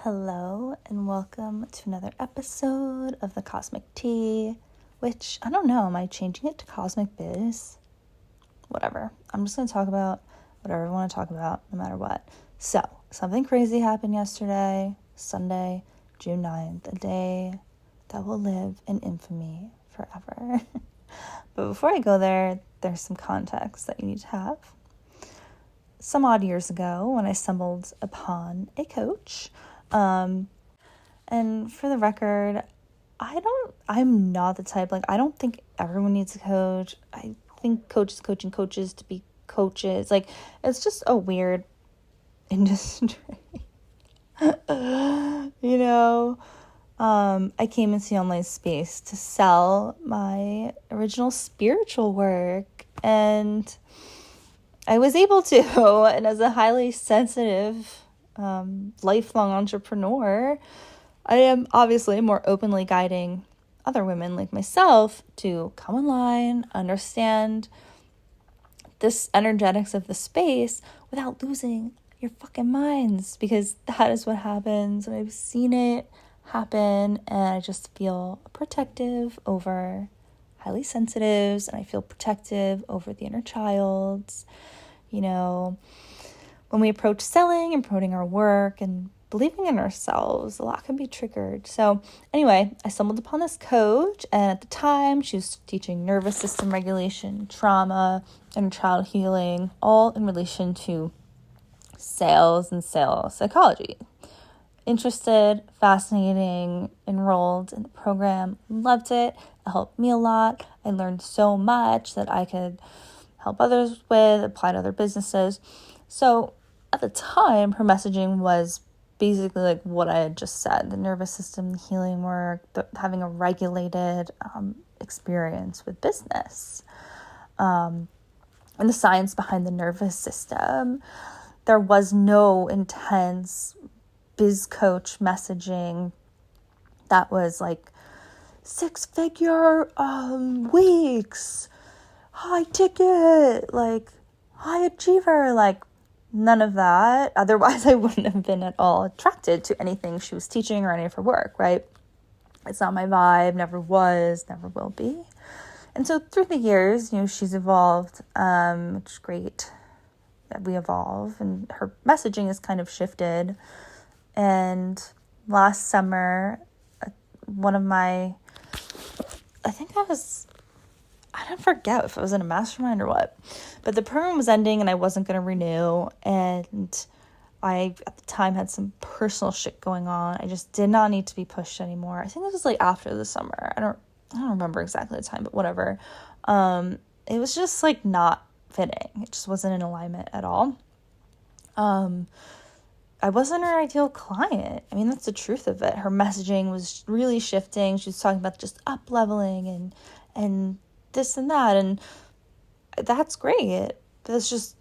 Hello and welcome to another episode of the Cosmic Tea, which, I don't know, am I changing it to Cosmic Biz? Whatever. I'm just going to talk about whatever I want to talk about, no matter what. So, something crazy happened yesterday, Sunday, June 9th, a day that will live in infamy forever. But before I go there, there's some context that you need to have. Some odd years ago, when I stumbled upon a coach, and for the record, I'm not the type, I don't think everyone needs a coach. I think coaches coaching coaches to be coaches. It's just a weird industry. I came into the online space to sell my original spiritual work, and I was able to, and as a highly sensitive lifelong entrepreneur, I am obviously more openly guiding other women like myself to come online, understand this energetics of the space without losing your fucking minds, because that is what happens, and I've seen it happen, and I just feel protective over highly sensitives, and I feel protective over the inner childs. When we approach selling and promoting our work and believing in ourselves, a lot can be triggered. So anyway, I stumbled upon this coach, and at the time she was teaching nervous system regulation, trauma, and child healing, all in relation to sales and sales psychology. Interested, fascinating, enrolled in the program, loved it. It helped me a lot. I learned so much that I could help others with, apply to other businesses. So at the time, her messaging was basically like what I had just said: the nervous system, the healing work, having a regulated experience with business, and the science behind the nervous system. There was no intense biz coach messaging that was like 6-figure weeks, high ticket, high achiever, none of that. Otherwise, I wouldn't have been at all attracted to anything she was teaching or any of her work, right? It's not my vibe, never was, never will be. And so through the years, she's evolved, which is great that we evolve, and her messaging has kind of shifted. And last summer, I don't forget if I was in a mastermind or what, but the program was ending and I wasn't going to renew, and I at the time had some personal shit going on. I just did not need to be pushed anymore. I think it was after the summer. I don't remember exactly the time, but whatever. It was just not fitting. It just wasn't in alignment at all. I wasn't her ideal client. I mean, that's the truth of it. Her messaging was really shifting. She was talking about just up leveling and this and that, and that's great, but it's just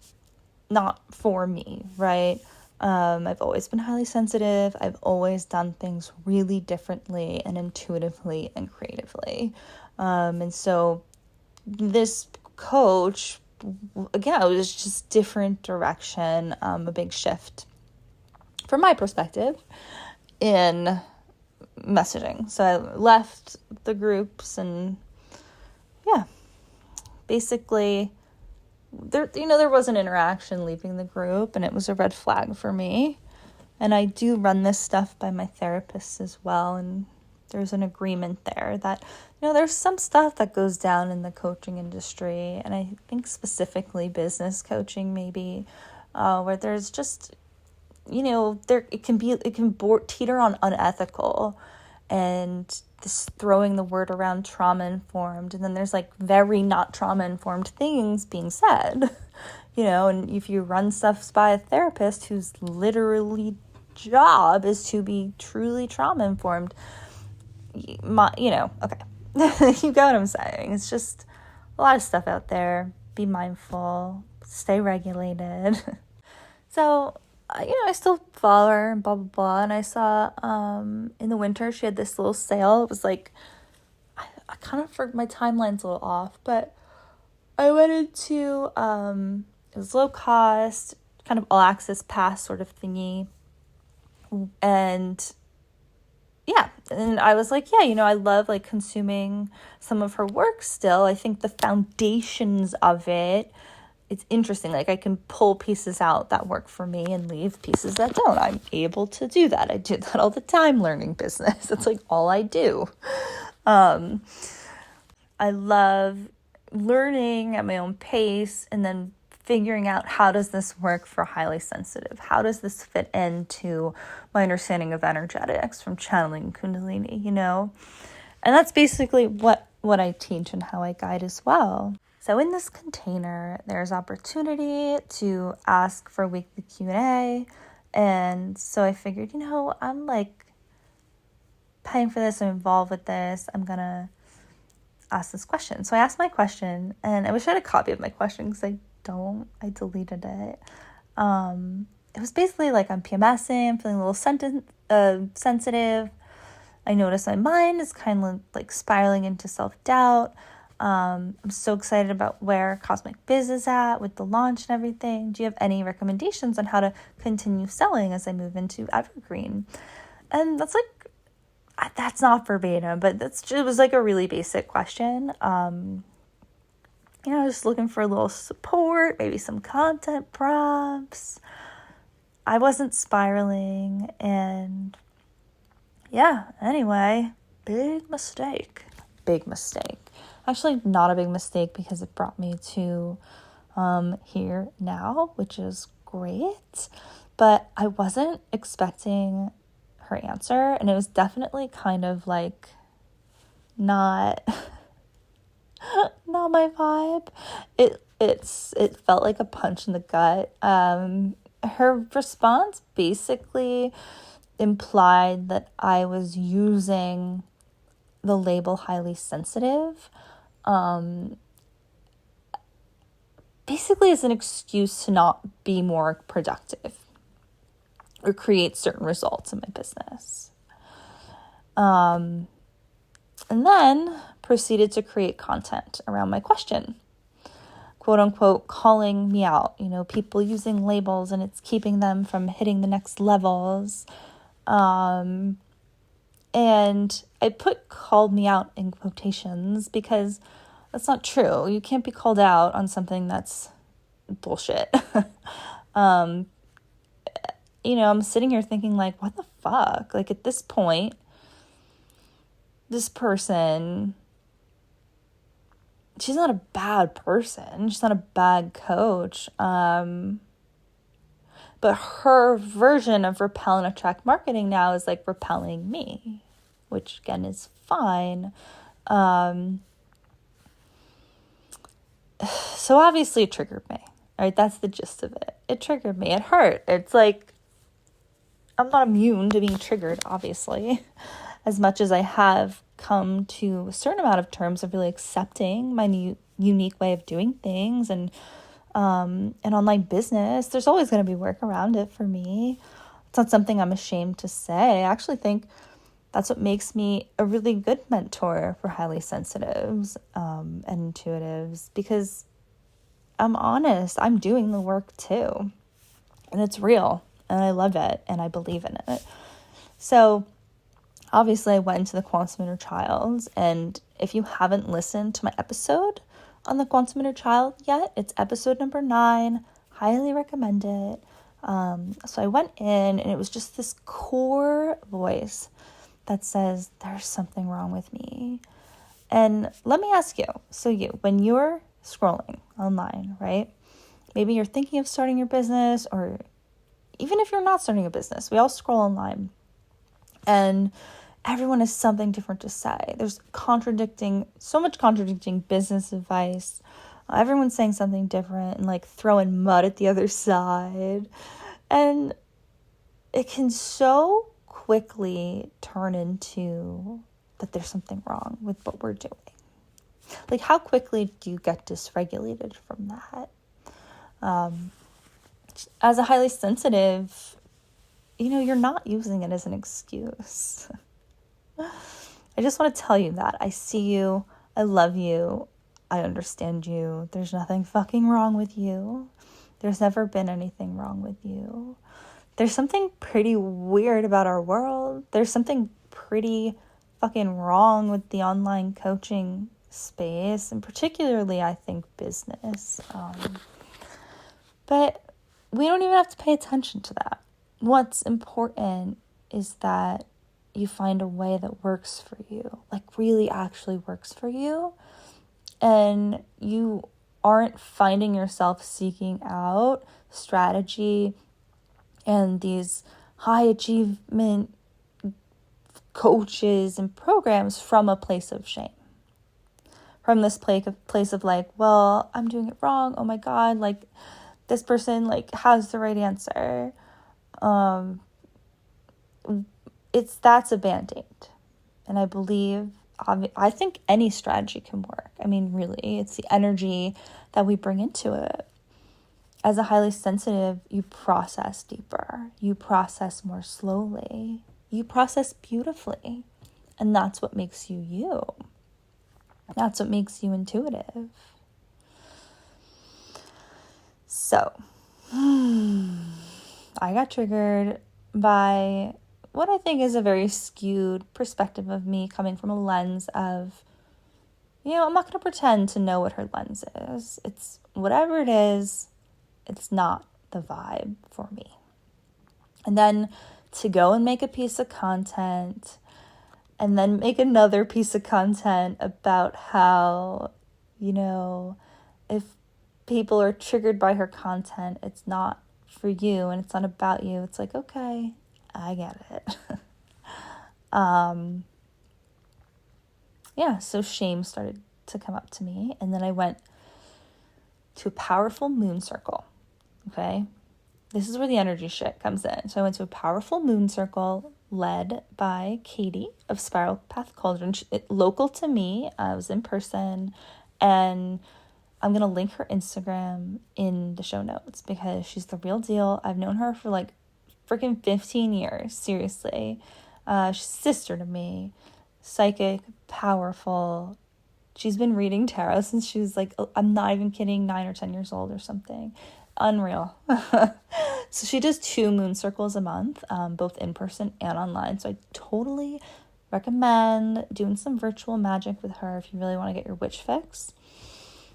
not for me, right? I've always been highly sensitive. I've always done things really differently and intuitively and creatively. And so this coach, again, it was just different direction, a big shift from my perspective in messaging. So I left the groups, and basically there was an interaction leaving the group, and it was a red flag for me. And I do run this stuff by my therapist as well, and there's an agreement there that there's some stuff that goes down in the coaching industry, and I think specifically business coaching maybe, where there's just it can teeter on unethical, and this throwing the word around trauma-informed, and then there's very not trauma-informed things being said, and if you run stuff by a therapist whose literally job is to be truly trauma-informed, okay. You get what I'm saying. It's just a lot of stuff out there. Be mindful, stay regulated. So I still follow her and blah, blah, blah. And I saw in the winter she had this little sale. It was I kind of, my timeline's a little off, but I went into, it was low cost, kind of all access pass sort of thingy. And yeah, and I was like, yeah, I love like consuming some of her work still. I think the foundations of it, it's interesting. Like I can pull pieces out that work for me and leave pieces that don't. I'm able to do that. I do that all the time learning business. It's like all I do. I love learning at my own pace and then figuring out how does this work for highly sensitive? How does this fit into my understanding of energetics from channeling Kundalini, And that's basically what I teach and how I guide as well. So in this container, there's opportunity to ask for weekly Q&A. And so I figured, I'm like paying for this, I'm involved with this, I'm going to ask this question. So I asked my question, and I wish I had a copy of my question because I deleted it. It was basically like I'm PMSing, I'm feeling a little sensitive. I notice my mind is kind of like spiraling into self-doubt. I'm so excited about where Cosmic Biz is at with the launch and everything. Do you have any recommendations on how to continue selling as I move into Evergreen? And that's not verbatim, but it was like a really basic question. Just looking for a little support, maybe some content prompts. I wasn't spiraling, and yeah, anyway, big mistake. Actually, not a big mistake because it brought me to here now, which is great. But I wasn't expecting her answer, and it was definitely kind of like not my vibe. It felt like a punch in the gut. Her response basically implied that I was using the label highly sensitive basically as an excuse to not be more productive or create certain results in my business. And then proceeded to create content around my question, quote unquote, calling me out, people using labels and it's keeping them from hitting the next levels. And I put called me out in quotations because that's not true. You can't be called out on something that's bullshit. I'm sitting here thinking like, what the fuck? Like at this point, this person, she's not a bad person. She's not a bad coach. But her version of repel and attract marketing now is like repelling me, which again is fine. So obviously it triggered me, right? That's the gist of it. It triggered me. It hurt. It's like, I'm not immune to being triggered, obviously, as much as I have come to a certain amount of terms of really accepting my new unique way of doing things and online business. There's always going to be work around it for me. It's not something I'm ashamed to say. I actually think that's what makes me a really good mentor for highly sensitives and intuitives, because I'm honest, I'm doing the work too. And it's real, and I love it, and I believe in it. So obviously I went into the Quantum Inner Child, and if you haven't listened to my episode on the Quantum Inner Child yet, it's episode number 9. Highly recommend it. So I went in, and it was just this core voice that says, there's something wrong with me. And let me ask you, when you're scrolling online, right? Maybe you're thinking of starting your business, or even if you're not starting a business, we all scroll online, and everyone has something different to say. There's so much contradicting business advice. Everyone's saying something different and like throwing mud at the other side. And it can so quickly turn into that there's something wrong with what we're doing. Like, how quickly do you get dysregulated from that? As a highly sensitive, you're not using it as an excuse. I just want to tell you that. I see you. I love you. I understand you. There's nothing fucking wrong with you. There's never been anything wrong with you. there's something pretty weird about our world. There's something pretty fucking wrong with the online coaching space, and particularly, I think, business. But we don't even have to pay attention to that. What's important is that you find a way that works for you, like really actually works for you, and you aren't finding yourself seeking out strategy and these high achievement coaches and programs from a place of shame. From this place of like, well, I'm doing it wrong. Oh my God, like this person like has the right answer. That's a band-aid. And I think any strategy can work. I mean, really, it's the energy that we bring into it. As a highly sensitive, you process deeper. You process more slowly. You process beautifully. And that's what makes you you. That's what makes you intuitive. So, I got triggered by what I think is a very skewed perspective of me, coming from a lens of, I'm not going to pretend to know what her lens is. It's whatever it is, it's not the vibe for me. And then to go and make a piece of content and then make another piece of content about how, if people are triggered by her content, it's not for you and it's not about you. It's like, okay, I get it. So shame started to come up to me. And then I went to a powerful moon circle. Okay. This is where the energy shit comes in. So I went to a powerful moon circle led by Katie of Spiral Path Cauldron, local to me. I was in person, and I'm going to link her Instagram in the show notes because she's the real deal. I've known her for like freaking 15 years. Seriously. She's a sister to me. Psychic, powerful. She's been reading tarot since she was like, I'm not even kidding, 9 or 10 years old or something. Unreal. So she does 2 moon circles a month, both in person and online. So I totally recommend doing some virtual magic with her if you really want to get your witch fix.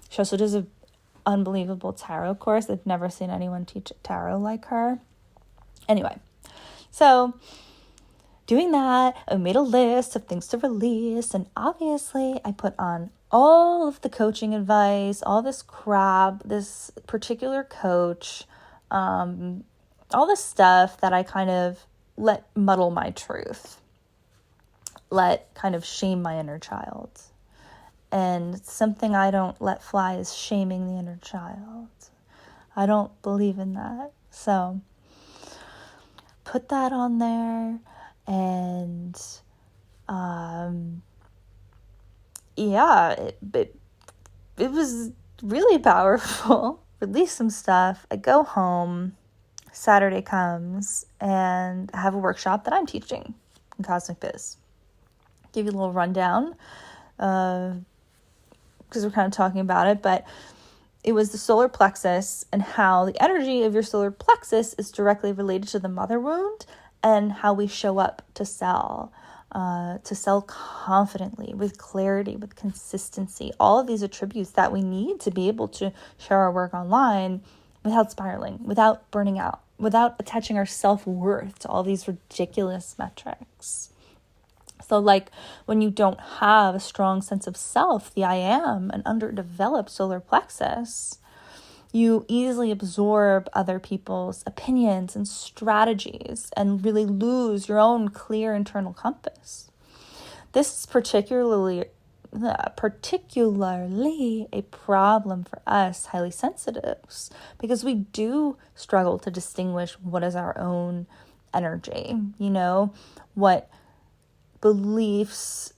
She also does an unbelievable tarot course. I've never seen anyone teach tarot like her. Anyway, so doing that, I made a list of things to release, and obviously I put on all of the coaching advice, all this crap, this particular coach, all this stuff that I kind of let muddle my truth, let kind of shame my inner child. And something I don't let fly is shaming the inner child. I don't believe in that. So put that on there, and it was really powerful. Release some stuff. I go home. Saturday comes, and I have a workshop that I'm teaching in Cosmic Biz. Give you a little rundown, because we're kind of talking about it, but it was the solar plexus and how the energy of your solar plexus is directly related to the mother wound and how we show up to sell confidently, with clarity, with consistency, all of these attributes that we need to be able to share our work online without spiraling, without burning out, without attaching our self-worth to all these ridiculous metrics. So like when you don't have a strong sense of self, the I am, an underdeveloped solar plexus, you easily absorb other people's opinions and strategies and really lose your own clear internal compass. This is particularly a problem for us highly sensitives, because we do struggle to distinguish what is our own energy, what beliefs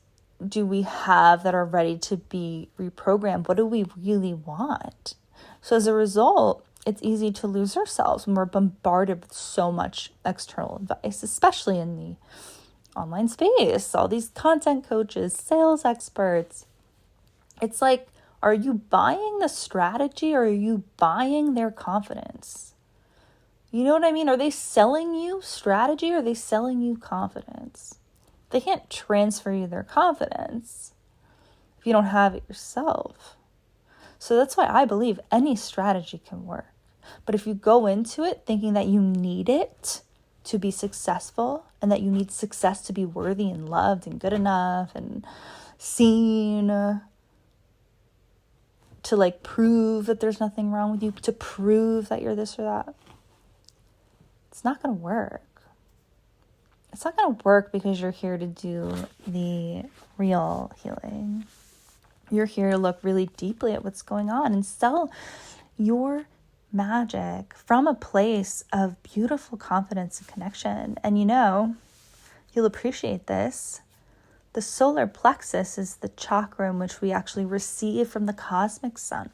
do we have that are ready to be reprogrammed? What do we really want? So as a result, it's easy to lose ourselves when we're bombarded with so much external advice, especially in the online space. All these content coaches, sales experts. It's like, are you buying the strategy or are you buying their confidence? You know what I mean? Are they selling you strategy or are they selling you confidence? They can't transfer you their confidence if you don't have it yourself. So that's why I believe any strategy can work. But if you go into it thinking that you need it to be successful and that you need success to be worthy and loved and good enough and seen, to like prove that there's nothing wrong with you, to prove that you're this or that, it's not going to work. It's not going to work because you're here to do the real healing. You're here to look really deeply at what's going on and sell your magic from a place of beautiful confidence and connection. And you'll appreciate this. The solar plexus is the chakra in which we actually receive from the cosmic sun,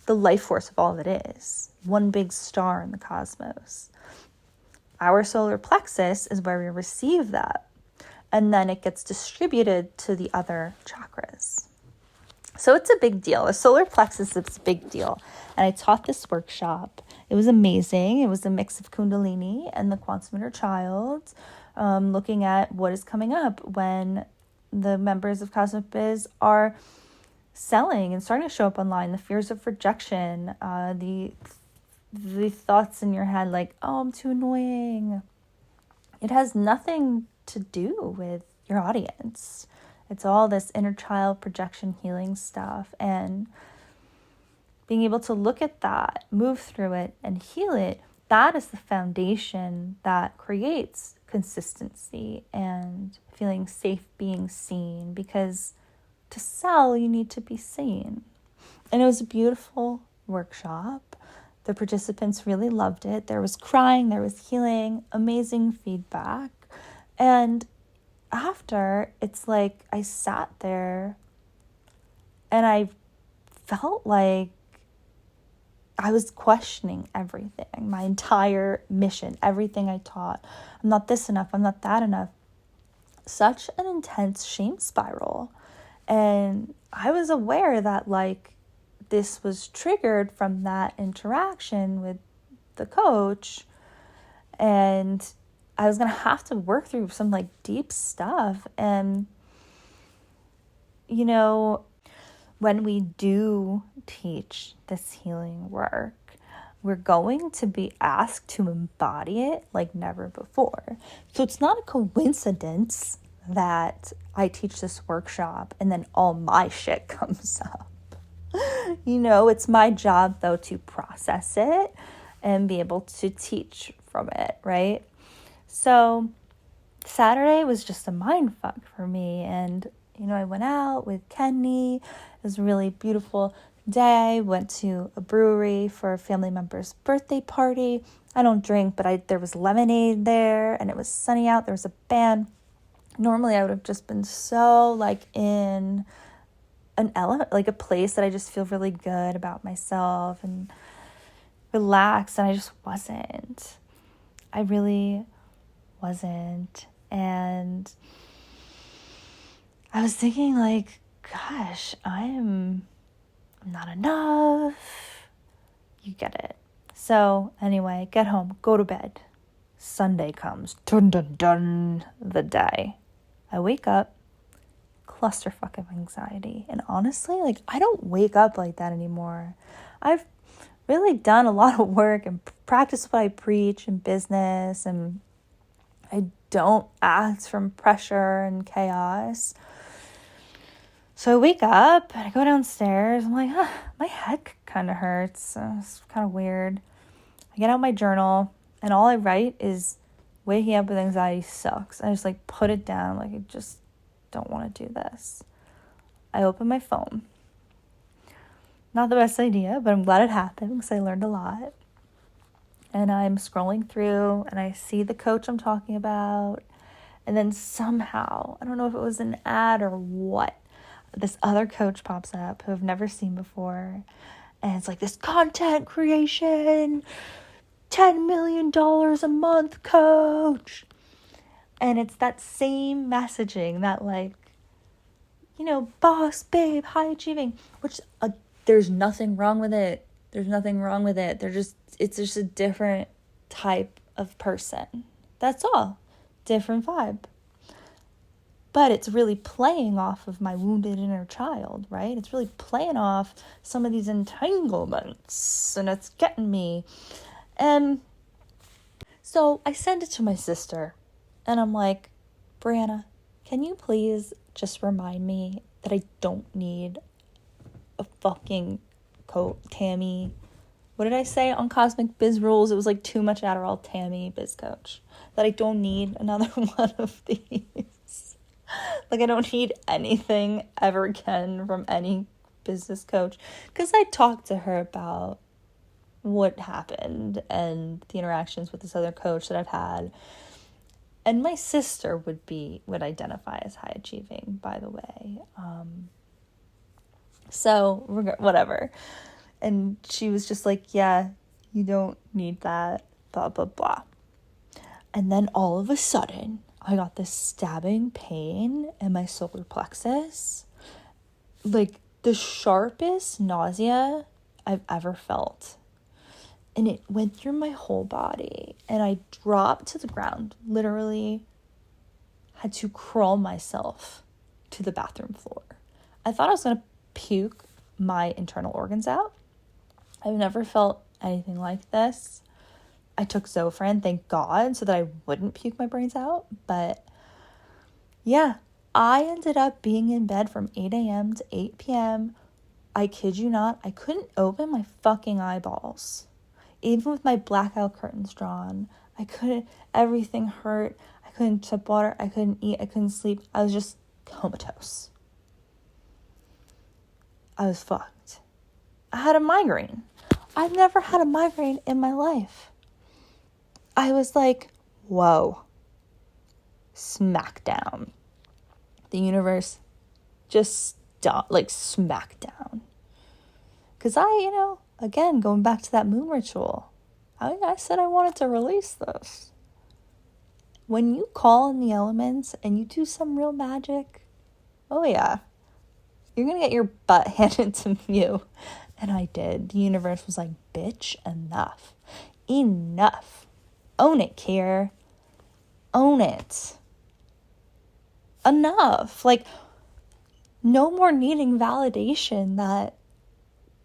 the life force of all that is, one big star in the cosmos. Our solar plexus is where we receive that, and then it gets distributed to the other chakras. So it's a big deal. The solar plexus is a big deal. And I taught this workshop. It was amazing. It was a mix of Kundalini and the Quantum Inner Child, looking at what is coming up when the members of Cosmic Biz are selling and starting to show up online. The fears of rejection, the thoughts in your head like, oh, I'm too annoying. It has nothing to do with your audience. It's all this inner child projection healing stuff, and being able to look at that, move through it, and heal it, that is the foundation that creates consistency and feeling safe being seen, because to sell, you need to be seen. And it was a beautiful workshop. The participants really loved it. There was crying, there was healing, amazing feedback. And after, it's like I sat there and I felt like I was questioning everything, my entire mission, everything I taught. I'm not this enough, I'm not that enough. Such an intense shame spiral. And I was aware that this was triggered from that interaction with the coach, and I was going to have to work through some deep stuff. And, when we do teach this healing work, we're going to be asked to embody it like never before. So it's not a coincidence that I teach this workshop and then all my shit comes up. It's my job, though, to process it and be able to teach from it, right? So Saturday was just a mind fuck for me. And, I went out with Kenny. It was a really beautiful day. Went to a brewery for a family member's birthday party. I don't drink, but there was lemonade there, and it was sunny out. There was a band. Normally, I would have just been so in an element, a place that I just feel really good about myself and relaxed, and I just wasn't. I really wasn't. And I was thinking gosh, I'm not enough. You get it. So anyway, get home, go to bed. Sunday comes. Dun dun dun. The day. I wake up, clusterfuck of anxiety. And honestly, I don't wake up like that anymore. I've really done a lot of work and practiced what I preach in business, and I don't act from pressure and chaos. So I wake up and I go downstairs. I'm like, my head kind of hurts. It's kind of weird. I get out my journal, and all I write is, waking up with anxiety sucks. I just put it down. I just don't want to do this. I open my phone. Not the best idea, but I'm glad it happened because I learned a lot. And I'm scrolling through and I see the coach I'm talking about. And then somehow, I don't know if it was an ad or what, this other coach pops up who I've never seen before. And it's this content creation, $10 million a month coach. And it's that same messaging that boss, babe, high achieving, which there's nothing wrong with it. There's nothing wrong with it. It's just a different type of person. That's all. Different vibe. But it's really playing off of my wounded inner child, right? It's really playing off some of these entanglements, and it's getting me. And so I send it to my sister, and I'm like, Brianna, can you please just remind me that I don't need a fucking Tammy. What did I say on Cosmic Biz Rules? It was like too much Adderall, Tammy, Biz Coach. That I don't need another one of these. Like, I don't need anything ever again from any business coach. Because I talked to her about what happened and the interactions with this other coach that I've had. And my sister would identify as high achieving, by the way. So, whatever. And she was just like, yeah, you don't need that, blah, blah, blah. And then all of a sudden, I got this stabbing pain in my solar plexus. Like, the sharpest nausea I've ever felt. And it went through my whole body. And I dropped to the ground. Literally had to crawl myself to the bathroom floor. I thought I was going to puke my internal organs out. I've never felt anything like this. I took Zofran, thank God, so that I wouldn't puke my brains out. But yeah, I ended up being in bed from 8 a.m. to 8 p.m. I kid you not, I couldn't open my fucking eyeballs. Even with my blackout curtains drawn, I couldn't, everything hurt. I couldn't sip water, I couldn't eat, I couldn't sleep. I was just comatose. I was fucked. I had a migraine. I've never had a migraine in my life. I was like, whoa. Smackdown. The universe just smackdown. Because again, going back to that moon ritual, I said I wanted to release this. When you call in the elements and you do some real magic, oh yeah, you're going to get your butt handed to you. And I did. The universe was like, bitch, enough. Enough. Own it, Kier. Own it. Enough. Like, no more needing validation that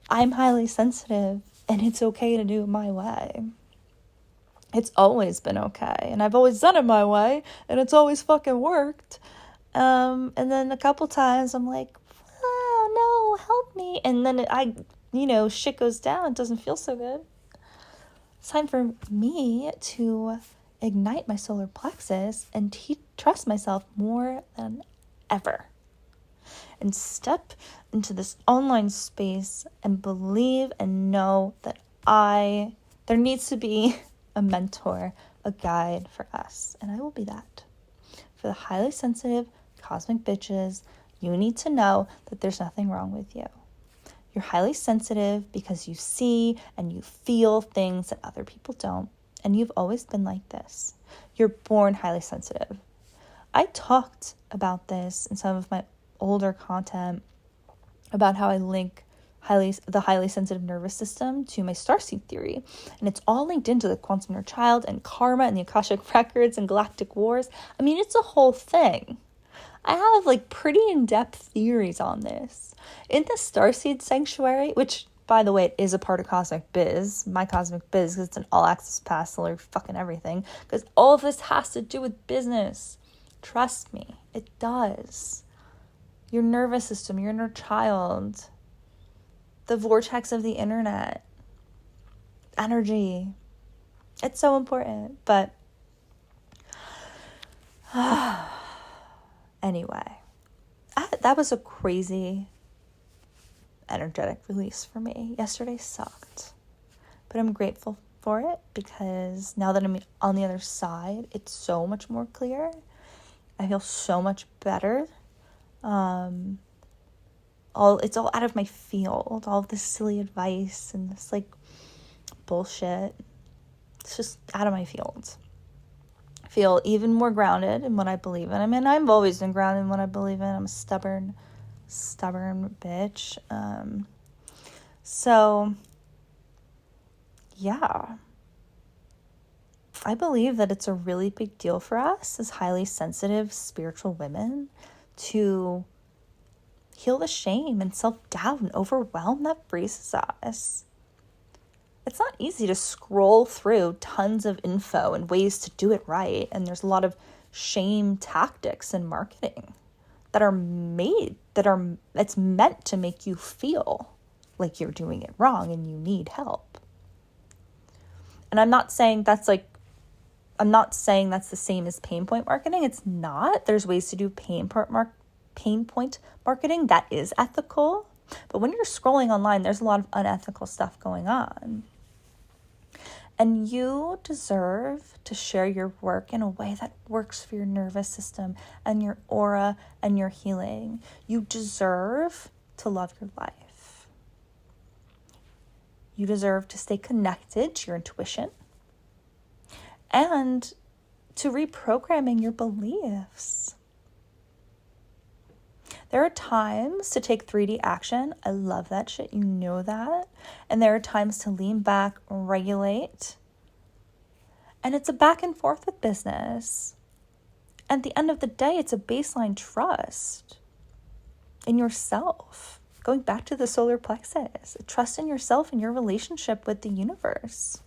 I'm highly sensitive and it's okay to do it my way. It's always been okay. And I've always done it my way. And it's always fucking worked. And then a couple times I'm like, oh, no, help me. And then shit goes down. It doesn't feel so good. It's time for me to ignite my solar plexus and trust myself more than ever. And step into this online space and believe and know that there needs to be a mentor, a guide for us. And I will be that. For the highly sensitive cosmic bitches, you need to know that there's nothing wrong with you. You're highly sensitive because you see and you feel things that other people don't. And you've always been like this. You're born highly sensitive. I talked about this in some of my older content about how I link the highly sensitive nervous system to my starseed theory. And it's all linked into the quantum inner child and karma and the Akashic records and galactic wars. I mean, it's a whole thing. I have pretty in-depth theories on this. In the Starseed Sanctuary, which, by the way, it is a part of Cosmic Biz, my Cosmic Biz, because it's an all-access pass to learn fucking everything, because all of this has to do with business. Trust me, it does. Your nervous system, your inner child, the vortex of the internet, energy. It's so important, but anyway, that was a crazy energetic release for me. Yesterday sucked, but I'm grateful for it because now that I'm on the other side, it's so much more clear. I feel so much better. It's all out of my field. All of this silly advice and this bullshit. It's just out of my field. I feel even more grounded in what I believe in. I mean, I've always been grounded in what I believe in. I'm a stubborn bitch. So yeah, I believe that it's a really big deal for us as highly sensitive spiritual women to heal the shame and self-doubt and overwhelm that freezes us. It's not easy to scroll through tons of info and ways to do it right. And there's a lot of shame tactics in marketing that are it's meant to make you feel like you're doing it wrong and you need help. And I'm not saying that's the same as pain point marketing. It's not. There's ways to do pain point marketing that is ethical. But when you're scrolling online, there's a lot of unethical stuff going on. And you deserve to share your work in a way that works for your nervous system and your aura and your healing. You deserve to love your life. You deserve to stay connected to your intuition and to reprogramming your beliefs. There are times to take 3D action. I love that shit. You know that. And there are times to lean back, regulate. And it's a back and forth with business. At the end of the day, it's a baseline trust in yourself. Going back to the solar plexus, trust in yourself and your relationship with the universe.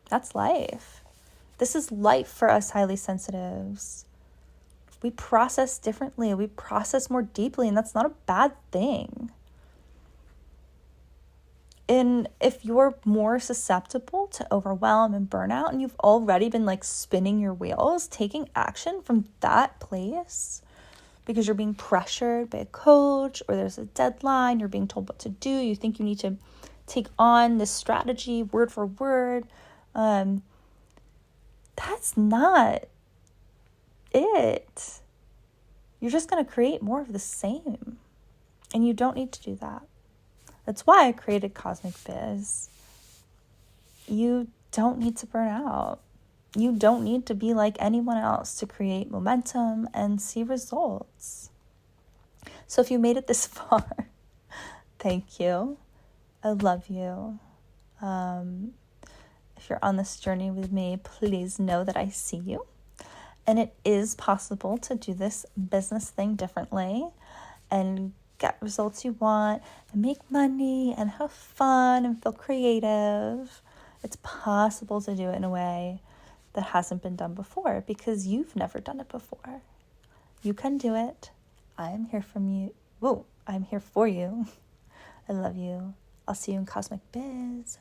That's life. This is life for us highly sensitives. We process differently. We process more deeply, and that's not a bad thing. And if you're more susceptible to overwhelm and burnout, and you've already been spinning your wheels, taking action from that place because you're being pressured by a coach or there's a deadline, you're being told what to do, you think you need to take on this strategy word for word, that's not it. You're just going to create more of the same. And you don't need to do that. That's why I created Cosmic Biz. You don't need to burn out. You don't need to be like anyone else to create momentum and see results. So if you made it this far, thank you. I love you. If you're on this journey with me, please know that I see you. And it is possible to do this business thing differently and get results you want and make money and have fun and feel creative. It's possible to do it in a way that hasn't been done before because you've never done it before. You can do it. I'm here from you. Whoa, I'm here for you. I love you. I'll see you in Cosmic Biz.